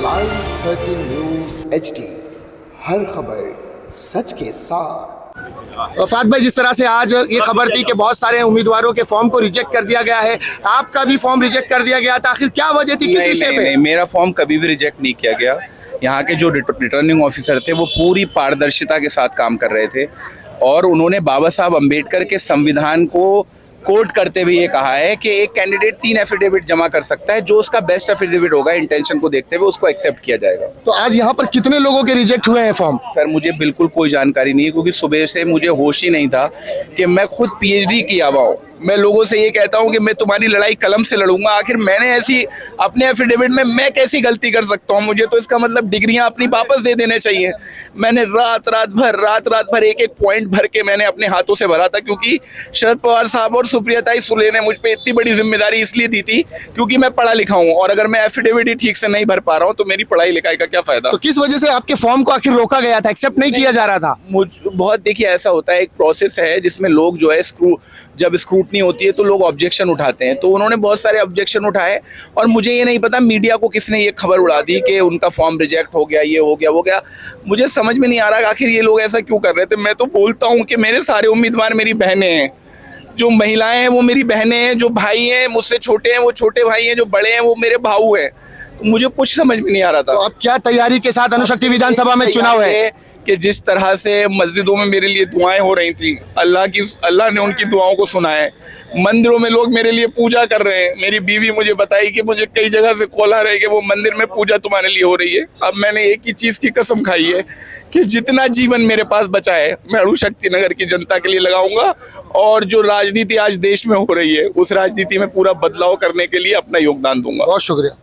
Live 13 news HD, हर खबर सच के साथ। फात भाई, जिस तरह से आज ये खबर थी कि बहुत सारे उम्मीदवारों के फॉर्म को रिजेक्ट कर दिया गया है, आपका भी फॉर्म रिजेक्ट कर दिया गया था, आखिर क्या वजह थी, किस विषय पे? नहीं, मेरा फॉर्म कभी भी रिजेक्ट नहीं किया गया। यहाँ के जो रिटर्निंग ऑफिसर थे वो पूरी पारदर्शिता के साथ काम कर रहे थे और उन्होंने बाबा साहब अम्बेडकर के संविधान को कोट करते हुए ये कहा है कि एक कैंडिडेट 3 एफिडेविट जमा कर सकता है, जो उसका बेस्ट एफिडेविट होगा इंटेंशन को देखते हुए उसको एक्सेप्ट किया जाएगा। तो आज यहाँ पर कितने लोगों के रिजेक्ट हुए हैं फॉर्म? सर, मुझे बिल्कुल कोई जानकारी नहीं है, क्योंकि सुबह से मुझे होश ही नहीं था कि मैं खुद PhD किया हुआ हूँ। मैं लोगों से ये कहता हूँ कि मैं तुम्हारी लड़ाई कलम से लड़ूंगा, आखिर मैंने ऐसी अपने एफिडेविट में मैं कैसी गलती कर सकता हूँ? मुझे तो इसका मतलब डिग्रियां अपनी वापस दे देने चाहिए। मैंने रात रात भर एक एक पॉइंट भर के मैंने अपने हाथों से भरा था, क्योंकि शरद पवार साहब और सुप्रिया सुले ने मुझ पे इतनी बड़ी जिम्मेदारी इसलिए दी थी क्योंकि मैं पढ़ा लिखा हूँ, और अगर मैं एफिडेविट ही ठीक से नहीं भर पा रहा हूँ तो मेरी पढ़ाई लिखाई का क्या फायदा? तो किस वजह से आपके फॉर्म को आखिर रोका गया था, एक्सेप्ट नहीं किया जा रहा था? बहुत देखिए, ऐसा होता है, एक प्रोसेस है जिसमें लोग जो है जब स्क्रूटनी होती है तो लोग ऑब्जेक्शन उठाते हैं। तो उन्होंने बहुत सारे ऑब्जेक्शन उठाए और मुझे ये नहीं पता मीडिया को किसने ये खबर उड़ा दी कि उनका फॉर्म रिजेक्ट हो गया, ये हो गया वो गया। मुझे समझ में नहीं आ रहा आखिर ये लोग ऐसा क्यों कर रहे थे। मैं तो बोलता हूँ कि मेरे सारे उम्मीदवार मेरी बहनें हैं, जो महिलाएं हैं वो मेरी बहनें हैं, जो भाई हैं मुझसे छोटे हैं वो छोटे भाई हैं, जो बड़े हैं वो मेरे भाऊ हैं। तो मुझे कुछ समझ में नहीं आ रहा था। तो अब क्या तैयारी के साथ अणुशक्ति विधानसभा में चुनाव है कि जिस तरह से मस्जिदों में मेरे लिए दुआएं हो रही थी, अल्लाह ने उनकी दुआओं को सुना है। मंदिरों में लोग मेरे लिए पूजा कर रहे हैं। मेरी बीवी मुझे बताई कि मुझे कई जगह से कॉल आ रहा है कि वो मंदिर में पूजा तुम्हारे लिए हो रही है। अब मैंने एक ही चीज की कसम खाई है कि जितना जीवन मेरे पास बचा है मैं अणुशक्ति नगर की जनता के लिए लगाऊंगा, और जो राजनीति आज देश में हो रही है उस राजनीति में पूरा बदलाव करने के लिए अपना योगदान दूंगा। बहुत शुक्रिया।